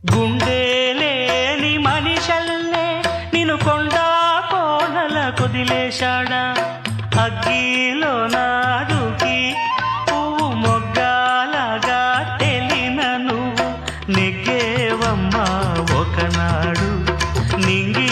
గుండెలేని మనిషల్లే నిన్ను కొండా కోనల కుదిలేశాడా అగ్గిలో నాడుకి పువ్వు మొగ్గాలగా తెలిన నువ్వు నెగ్గేవమ్మా ఒకనాడు నింగి